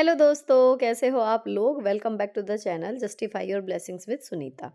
Hello दोस्तों, कैसे हो आप लोग। Welcome back to the channel justify your blessings with Sunita.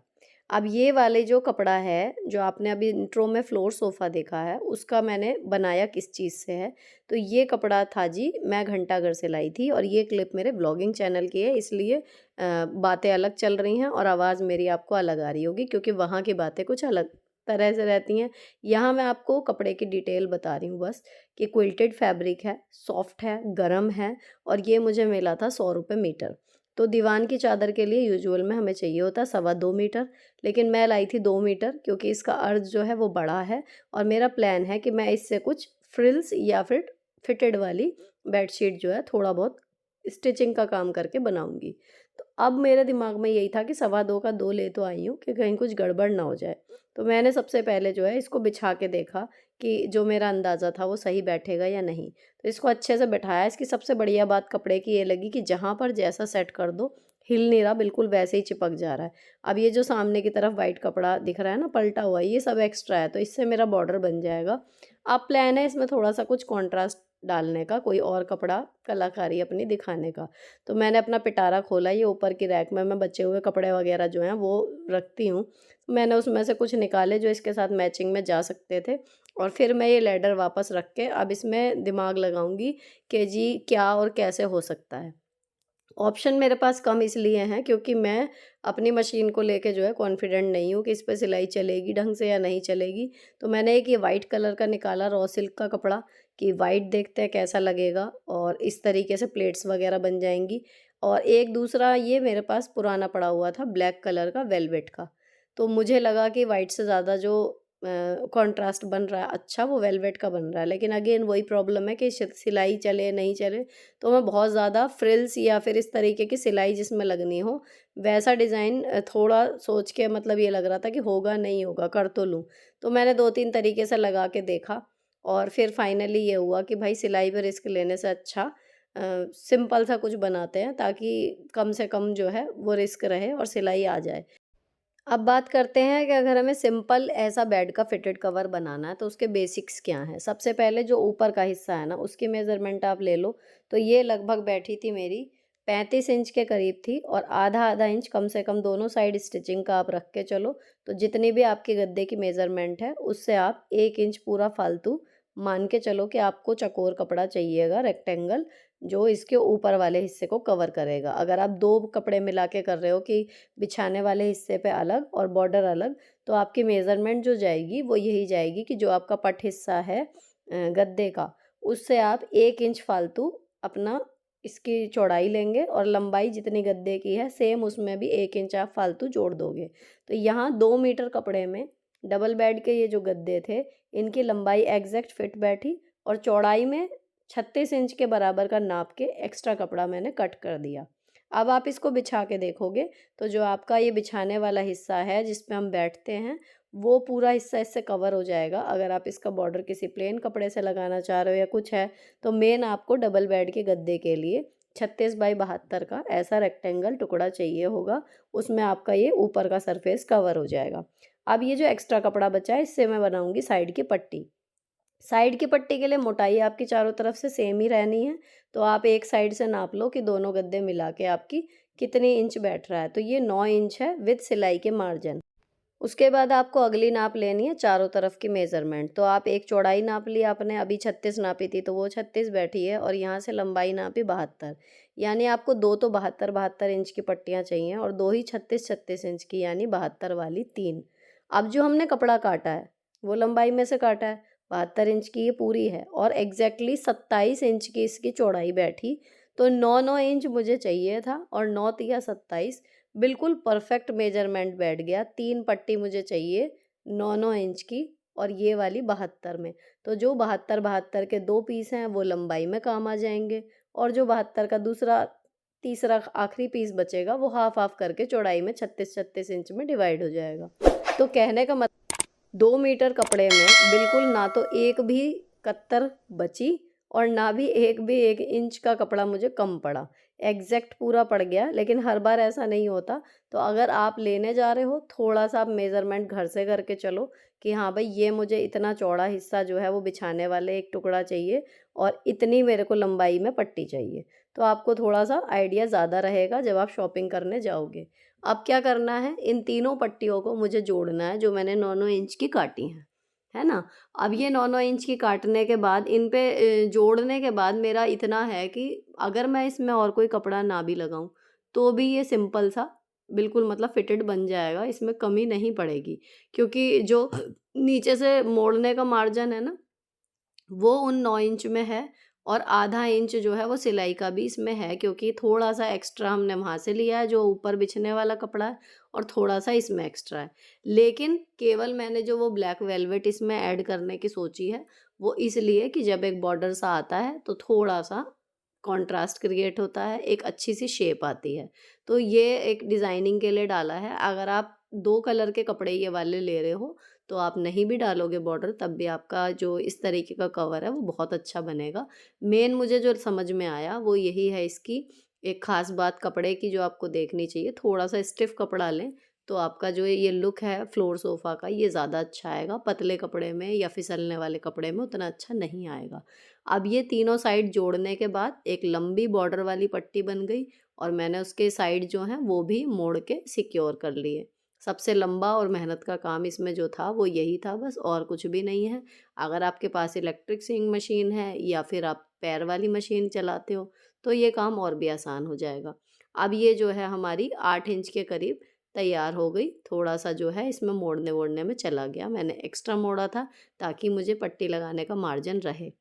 अब ये वाले जो कपड़ा है, जो आपने अभी इंट्रो में फ्लोर सोफ़ा देखा है, उसका मैंने बनाया किस चीज़ से है। तो ये कपड़ा था जी, मैं घंटाघर से लाई थी और ये क्लिप मेरे ब्लॉगिंग चैनल की है, इसलिए बातें अलग चल रही हैं और आवाज़ मेरी आपको अलग आ रही होगी, क्योंकि वहाँ की बातें कुछ अलग तरह से रहती हैं। यहाँ मैं आपको कपड़े की डिटेल बता रही हूँ बस, कि क्विल्टेड फैब्रिक है, सॉफ्ट है, गर्म है और ये मुझे मिला था 100 रुपये मीटर। तो दीवान की चादर के लिए यूजुअल में हमें चाहिए होता है 2.25 मीटर, लेकिन मैं लाई थी 2 मीटर, क्योंकि इसका अर्ज जो है वो बड़ा है और मेरा प्लान है कि मैं इससे कुछ फ्रिल्स या फिर फिटेड वाली बेडशीट जो है थोड़ा बहुत स्टिचिंग का काम करके बनाऊंगी। तो अब मेरे दिमाग में यही था कि 2.25 का 2 ले तो आई हूँ कि कहीं कुछ गड़बड़ ना हो जाए। तो मैंने सबसे पहले जो है इसको बिछा के देखा कि जो मेरा अंदाज़ा था वो सही बैठेगा या नहीं। तो इसको अच्छे से बैठाया। इसकी सबसे बढ़िया बात कपड़े की ये लगी कि जहाँ पर जैसा सेट कर दो, हिल नहीं रहा, बिल्कुल वैसे ही चिपक जा रहा है। अब ये जो सामने की तरफ वाइट कपड़ा दिख रहा है ना पलटा हुआ, ये सब एक्स्ट्रा है, तो इससे मेरा बॉर्डर बन जाएगा। अब प्लान है इसमें थोड़ा सा कुछ कॉन्ट्रास्ट डालने का, कोई और कपड़ा कलाकारी अपनी दिखाने का। तो मैंने अपना पिटारा खोला, ये ऊपर की रैक में मैं बचे हुए कपड़े वगैरह जो हैं वो रखती हूँ। मैंने उसमें से कुछ निकाले जो इसके साथ मैचिंग में जा सकते थे, और फिर मैं ये लैडर वापस रख के अब इसमें दिमाग लगाऊंगी कि जी क्या और कैसे हो सकता है। ऑप्शन मेरे पास कम इसलिए हैं क्योंकि मैं अपनी मशीन को लेके जो है कॉन्फिडेंट नहीं हूँ कि इस पे सिलाई चलेगी ढंग से या नहीं चलेगी। तो मैंने एक ये वाइट कलर का निकाला, रॉ सिल्क का कपड़ा, कि वाइट देखते हैं कैसा लगेगा और इस तरीके से प्लेट्स वगैरह बन जाएंगी। और एक दूसरा ये मेरे पास पुराना पड़ा हुआ था ब्लैक कलर का वेलवेट का। तो मुझे लगा कि वाइट से ज़्यादा जो कॉन्ट्रास्ट बन रहा है अच्छा, वो वेलवेट का बन रहा है। लेकिन अगेन वही प्रॉब्लम है कि सिलाई चले नहीं चले, तो मैं बहुत ज़्यादा फ्रिल्स या फिर इस तरीके की सिलाई जिसमें लगनी हो वैसा डिज़ाइन थोड़ा सोच के, मतलब ये लग रहा था कि होगा नहीं होगा, कर तो लूँ। तो मैंने 2-3 तरीके से लगा के देखा और फिर फाइनली ये हुआ कि भाई सिलाई पे रिस्क लेने से अच्छा सिंपल सा कुछ बनाते हैं, ताकि कम से कम जो है वो रिस्क रहे और सिलाई आ जाए। अब बात करते हैं कि अगर हमें सिंपल ऐसा बेड का फिटेड कवर बनाना है तो उसके बेसिक्स क्या हैं। सबसे पहले जो ऊपर का हिस्सा है ना, उसकी मेज़रमेंट आप ले लो। तो ये लगभग बैठी थी मेरी 35 इंच के करीब थी, और आधा आधा इंच कम से कम दोनों साइड स्टिचिंग का आप रख के चलो। तो जितनी भी आपके गद्दे की मेज़रमेंट है उससे आप 1 इंच पूरा फालतू मान के चलो कि आपको चकोर कपड़ा चाहिएगा, रेक्टेंगल, जो इसके ऊपर वाले हिस्से को कवर करेगा। अगर आप 2 कपड़े मिला के कर रहे हो कि बिछाने वाले हिस्से पे अलग और बॉर्डर अलग, तो आपकी मेज़रमेंट जो जाएगी वो यही जाएगी कि जो आपका पट हिस्सा है गद्दे का, उससे आप 1 इंच फालतू अपना इसकी चौड़ाई लेंगे और लंबाई जितनी गद्दे की है सेम उसमें भी 1 इंच आप फालतू जोड़ दोगे। तो यहाँ 2 मीटर कपड़े में डबल बेड के ये जो गद्दे थे, इनकी लंबाई एग्जैक्ट फिट बैठी, और चौड़ाई में 36 इंच के बराबर का नाप के एक्स्ट्रा कपड़ा मैंने कट कर दिया। अब आप इसको बिछा के देखोगे तो जो आपका ये बिछाने वाला हिस्सा है जिस पे हम बैठते हैं, वो पूरा हिस्सा इससे कवर हो जाएगा। अगर आप इसका बॉर्डर किसी प्लेन कपड़े से लगाना चाह रहे हो या कुछ है, तो मेन आपको डबल बेड के गद्दे के लिए 36 बाई 72 का ऐसा रेक्टेंगल टुकड़ा चाहिए होगा। उसमें आपका ये ऊपर का सरफेस कवर हो जाएगा। अब ये जो एक्स्ट्रा कपड़ा बचा है, इससे मैं बनाऊंगी साइड की पट्टी। साइड की पट्टी के लिए मोटाई आपकी चारों तरफ से सेम ही रहनी है। तो आप एक साइड से नाप लो कि दोनों गद्दे मिला के आपकी कितनी इंच बैठ रहा है। तो ये 9 इंच है विद सिलाई के मार्जिन। उसके बाद आपको अगली नाप लेनी है चारों तरफ की मेज़रमेंट। तो आप एक चौड़ाई नाप ली आपने, अभी 36 नापी थी तो वो 36 बैठी है, और यहाँ से लंबाई नापी 72। यानी आपको दो तो 72 इंच की पट्टियाँ चाहिए और दो ही 36 इंच की, यानी 72 वाली 3। अब जो हमने कपड़ा काटा है वो लंबाई में से काटा है, 72 इंच की ये पूरी है, और एग्जैक्टली 27 इंच की इसकी चौड़ाई बैठी। तो 9-9 इंच मुझे चाहिए था, और 9 × 27 बिल्कुल परफेक्ट मेजरमेंट बैठ गया। 3 पट्टी मुझे चाहिए 9-9 इंच की, और ये वाली 72 में। तो जो 72-72 के 2 पीस हैं वो लंबाई में काम आ जाएंगे, और जो 72 का दूसरा तीसरा आखिरी पीस बचेगा वो हाफ हाफ करके चौड़ाई में 36-36 इंच में डिवाइड हो जाएगा। तो कहने का मतलब 2 मीटर कपड़े में बिल्कुल ना तो एक भी कत्तर बची और ना भी 1 इंच का कपड़ा मुझे कम पड़ा। एग्जैक्ट पूरा पड़ गया, लेकिन हर बार ऐसा नहीं होता। तो अगर आप लेने जा रहे हो, थोड़ा सा आप मेज़रमेंट घर से करके चलो कि हाँ भाई, ये मुझे इतना चौड़ा हिस्सा जो है वो बिछाने वाले एक टुकड़ा चाहिए और इतनी मेरे को लंबाई में पट्टी चाहिए। तो आपको थोड़ा सा आइडिया ज़्यादा रहेगा जब आप शॉपिंग करने जाओगे। अब क्या करना है, इन तीनों पट्टियों को मुझे जोड़ना है जो मैंने 9-9 इंच की काटी हैं, है ना? अब ये 9-9 इंच की काटने के बाद इन पे जोड़ने के बाद मेरा इतना है कि अगर मैं इसमें और कोई कपड़ा ना भी लगाऊँ, तो भी ये सिंपल सा बिल्कुल मतलब फिटेड बन जाएगा, इसमें कमी नहीं पड़ेगी। क्योंकि जो नीचे से मोड़ने का मार्जिन है ना, वो उन 9 इंच में है और आधा इंच जो है वो सिलाई का भी इसमें है, क्योंकि थोड़ा-सा एक्स्ट्रा हमने वहाँ से लिया है जो ऊपर बिछने वाला कपड़ा है और थोड़ा-सा इसमें एक्स्ट्रा है। लेकिन केवल मैंने जो वो ब्लैक वेलवेट इसमें ऐड करने की सोची है, वो इसलिए कि जब एक बॉर्डर सा आता है तो थोड़ा-सा कॉन्ट्रास्ट क्रिएट होता है, एक अच्छी-सी शेप आती है। तो ये एक डिज़ाइनिंग के लिए डाला है। अगर आप 2 कलर के कपड़े ये वाले ले रहे हो, तो आप नहीं भी डालोगे बॉर्डर, तब भी आपका जो इस तरीके का कवर है वो बहुत अच्छा बनेगा। मेन मुझे जो समझ में आया वो यही है इसकी एक ख़ास बात कपड़े की जो आपको देखनी चाहिए, थोड़ा-सा स्टिफ़ कपड़ा लें, तो आपका जो ये लुक है फ्लोर सोफ़ा का ये ज़्यादा अच्छा आएगा। पतले कपड़े में या फिसलने वाले कपड़े में उतना अच्छा नहीं आएगा। अब ये तीनों साइड जोड़ने के बाद एक लंबी बॉर्डर वाली पट्टी बन गई और मैंने उसके साइड जो हैं वो भी मोड़ के सिक्योर कर लिए। सबसे लंबा और मेहनत का काम इसमें जो था वो यही था बस, और कुछ भी नहीं है। अगर आपके पास इलेक्ट्रिक सीइंग मशीन है या फिर आप पैर वाली मशीन चलाते हो, तो ये काम और भी आसान हो जाएगा। अब ये जो है हमारी 8 इंच के करीब तैयार हो गई। थोड़ा-सा जो है इसमें मोड़ने-वोड़ने में चला गया। मैंने एक्स्ट्रा मोड़ा था ताकि मुझे पट्टी लगाने का मार्जिन रहे।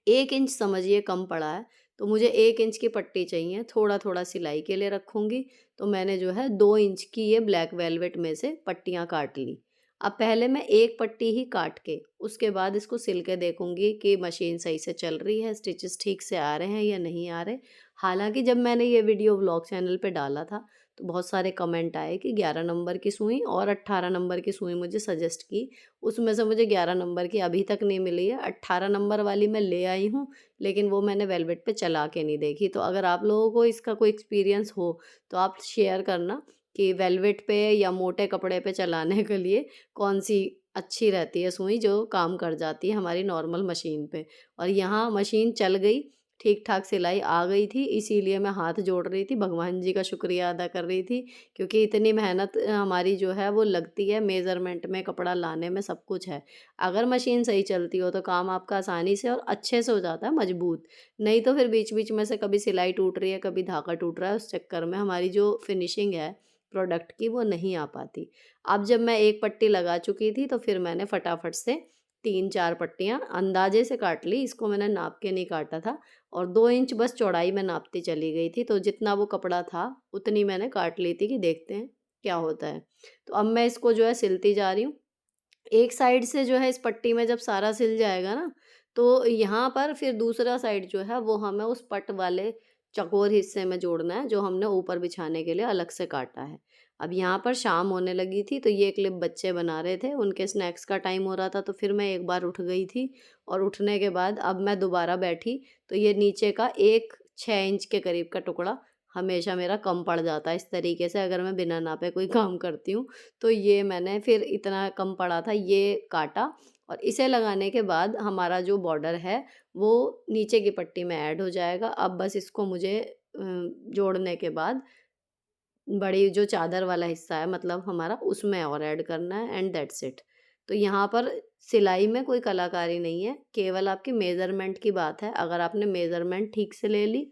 1 इंच समझिए कम पड़ा है, तो मुझे 1 इंच की पट्टी चाहिए, थोड़ा-थोड़ा सिलाई के लिए रखूँगी, तो मैंने जो है 2 इंच की ये ब्लैक वेलवेट में से पट्टियाँ काट ली। अब पहले मैं एक पट्टी ही काट के, उसके बाद इसको सिल के देखूँगी कि मशीन सही से चल रही है, स्टिचेस ठीक से आ रहे हैं या नहीं आ रहे। हालाँकि जब मैंने ये वीडियो व्लॉग चैनल पे डाला था, तो बहुत सारे कमेंट आए कि 11 नंबर की सुई और 18 नंबर की सुई मुझे सजेस्ट की। उसमें से मुझे 11 नंबर की अभी तक नहीं मिली है। 18 नंबर वाली मैं ले आई हूँ, लेकिन वो मैंने वेलवेट पे चला के नहीं देखी। तो अगर आप लोगों को इसका कोई एक्सपीरियंस हो, तो आप शेयर करना कि वेलवेट पे या मोटे कपड़े पे चलाने के लिए कौन-सी अच्छी रहती है सुई जो काम कर जाती है हमारी नॉर्मल मशीन पे। और यहाँ मशीन चल गई, ठीक-ठाक सिलाई आ गई थी, इसीलिए मैं हाथ जोड़ रही थी, भगवान जी का शुक्रिया अदा कर रही थी, क्योंकि इतनी मेहनत हमारी जो है वो लगती है मेज़रमेंट में, कपड़ा लाने में, सब कुछ है। अगर मशीन सही चलती हो तो काम आपका आसानी से और अच्छे से हो जाता है, मज़बूत। नहीं तो फिर बीच-बीच में से कभी सिलाई टूट रही है, कभी धागा टूट रहा है, उस चक्कर में हमारी जो फिनिशिंग है प्रोडक्ट की वो नहीं आ पाती। अब जब मैं एक पट्टी लगा चुकी थी तो फिर मैंने फटाफट से 3-4 पट्टियाँ अंदाज़े से काट ली, इसको मैंने नाप के नहीं काटा था। और 2 इंच बस चौड़ाई मैं नापती चली गई थी, तो जितना वो कपड़ा था, उतनी मैंने काट ली थी कि देखते हैं क्या होता है। तो अब मैं इसको जो है सिलती जा रही हूँ। एक साइड से जो है इस पट्टी में जब सारा सिल जाएगा ना, तो यहाँ पर फिर दूसरा साइड जो है वो हमें उस पट वाले चौकोर हिस्से में जोड़ना है, जो हमने ऊपर बिछाने के लिए अलग से काटा है। अब यहाँ पर शाम होने लगी थी, तो ये क्लिप बच्चे बना रहे थे, उनके स्नैक्स का टाइम हो रहा था, तो फिर मैं एक बार उठ गई थी और उठने के बाद अब मैं दोबारा बैठी, तो ये नीचे का एक 6 इंच के करीब का टुकड़ा हमेशा मेरा कम पड़ जाता है इस तरीके से, अगर मैं बिना नापे कोई काम करती हूँ। तो ये मैंने फिर इतना कम पड़ा था ये काटा और इसे लगाने के बाद हमारा जो बॉर्डर है वो नीचे की पट्टी में ऐड हो जाएगा। अब बस इसको मुझे जोड़ने के बाद बड़ी जो चादर वाला हिस्सा है मतलब हमारा, उसमें और ऐड करना है एंड दैट्स इट। तो यहाँ पर सिलाई में कोई कलाकारी नहीं है, केवल आपकी मेज़रमेंट की बात है। अगर आपने मेज़रमेंट ठीक से ले ली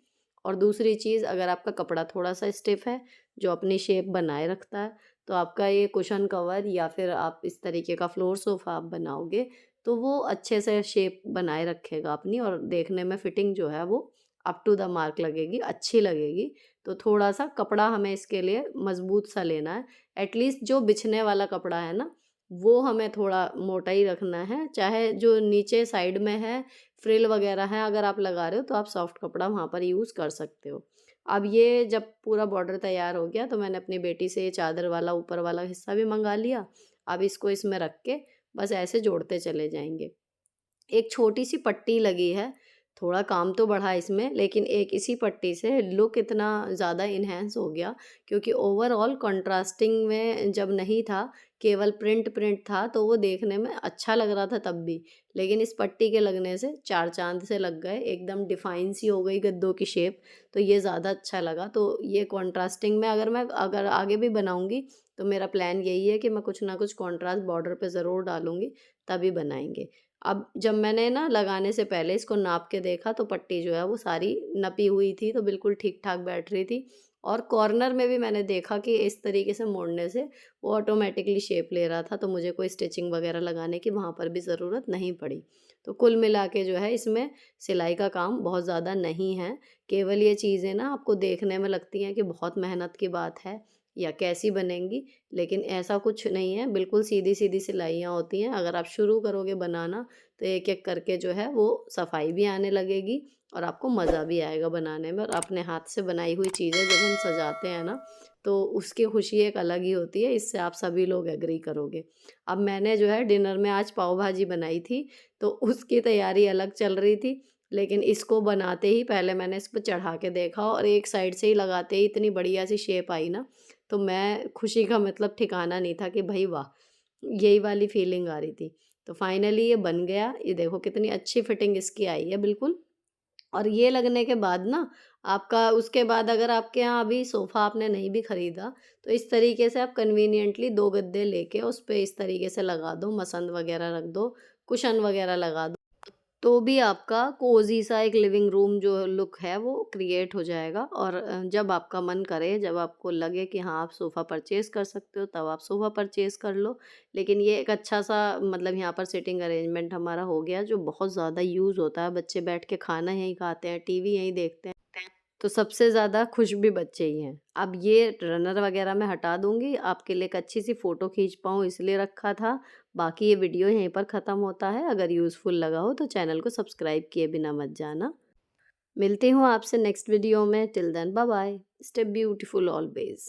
और दूसरी चीज़, अगर आपका कपड़ा थोड़ा-सा स्टिफ़ है, जो अपनी शेप बनाए रखता है, तो आपका ये कुशन कवर या फिर आप इस तरीके का फ्लोर सोफ़ा आप बनाओगे, तो वो अच्छे से शेप बनाए रखेगा अपनी और देखने में फिटिंग जो है वो अप टू द मार्क लगेगी, अच्छी लगेगी। तो थोड़ा-सा कपड़ा हमें इसके लिए मज़बूत सा लेना है। एटलीस्ट जो बिछने वाला कपड़ा है ना, वो हमें थोड़ा मोटा ही रखना है। चाहे जो नीचे साइड में है, फ्रिल वग़ैरह है, अगर आप लगा रहे हो तो आप सॉफ्ट कपड़ा वहाँ पर यूज़ कर सकते हो। अब ये जब पूरा बॉर्डर तैयार हो गया तो मैंने अपनी बेटी से ये चादर वाला ऊपर वाला हिस्सा भी मँगा लिया। अब इसको इसमें रख के बस ऐसे जोड़ते चले जाएँगे। एक छोटी-सी पट्टी लगी है, थोड़ा काम तो बढ़ा इसमें, लेकिन एक इसी पट्टी से लुक इतना ज़्यादा इन्हेंस हो गया, क्योंकि ओवरऑल कंट्रास्टिंग में जब नहीं था, केवल प्रिंट प्रिंट था, तो वो देखने में अच्छा लग रहा था तब भी। लेकिन इस पट्टी के लगने से चार चांद से लग गए, एकदम डिफाइन सी हो गई गद्दों की शेप। तो ये ज़्यादा अच्छा लगा। तो ये कंट्रास्टिंग में अगर आगे भी बनाऊंगी, तो मेरा प्लान यही है कि मैं कुछ ना कुछ कंट्रास्ट बॉर्डर पे ज़रूर डालूंगी, तभी बनाएंगे। अब जब मैंने ना लगाने से पहले इसको नाप के देखा, तो पट्टी जो है वो सारी नपी हुई थी, तो बिल्कुल ठीक-ठाक बैठ रही थी। और कॉर्नर में भी मैंने देखा कि इस तरीके से मोड़ने से वो ऑटोमैटिकली शेप ले रहा था, तो मुझे कोई स्टिचिंग वगैरह लगाने की वहाँ पर भी ज़रूरत नहीं पड़ी। तो कुल मिला के जो है इसमें सिलाई का काम बहुत ज़्यादा नहीं है। केवल ये चीज़ें ना आपको देखने में लगती हैं कि बहुत मेहनत की बात है या कैसी बनेंगी, लेकिन ऐसा कुछ नहीं है, बिल्कुल सीधी-सीधी सिलाइयाँ होती हैं। अगर आप शुरू करोगे बनाना, तो एक-एक करके जो है वो सफाई भी आने लगेगी और आपको मज़ा भी आएगा बनाने में। और अपने हाथ से बनाई हुई चीज़ें जब हम सजाते हैं ना, तो उसकी खुशी एक अलग ही होती है, इससे आप सभी लोग एग्री करोगे। अब मैंने जो है डिनर में आज पाव भाजी बनाई थी, तो उसकी तैयारी अलग चल रही थी, लेकिन इसको बनाते ही पहले मैंने इस पे चढ़ा के देखा और एक साइड से ही लगाते ही इतनी बढ़िया सी शेप आई ना, तो मैं खुशी का मतलब ठिकाना नहीं था कि भई वाह! यही वाली फीलिंग आ रही थी। तो फाइनली ये बन गया, ये देखो कितनी अच्छी फिटिंग इसकी आई है बिल्कुल। और ये लगने के बाद ना आपका उसके बाद अगर आपके यहाँ अभी सोफ़ा आपने नहीं भी खरीदा, तो इस तरीके से आप कन्वीनिएंटली 2 गद्दे लेके उस पे इस तरीके से लगा दो, मसंद वगैरह रख दो, कुशन वगैरह लगा दो। तो भी आपका कोज़ी सा एक लिविंग रूम जो लुक है वो क्रिएट हो जाएगा। और जब आपका मन करे, जब आपको लगे कि हाँ, आप सोफ़ा परचेज़ कर सकते हो, तब आप सोफ़ा परचेज़ कर लो। लेकिन ये एक अच्छा-सा मतलब यहाँ पर सिटिंग अरेंजमेंट हमारा हो गया, जो बहुत ज़्यादा यूज़ होता है। बच्चे बैठ के खाना यहीं खाते हैं, टीवी यहीं देखते हैं। तो सबसे ज़्यादा खुश भी बच्चे ही हैं। अब ये रनर वग़ैरह मैं हटा दूँगी, आपके लिए एक अच्छी-सी फ़ोटो खींच पाऊँ इसलिए रखा था। बाकी ये वीडियो यहीं पर ख़त्म होता है। अगर यूज़फुल लगा हो तो चैनल को सब्सक्राइब किए बिना मत जाना। मिलती हूँ आपसे नेक्स्ट वीडियो में। Till then bye bye. Stay beautiful always.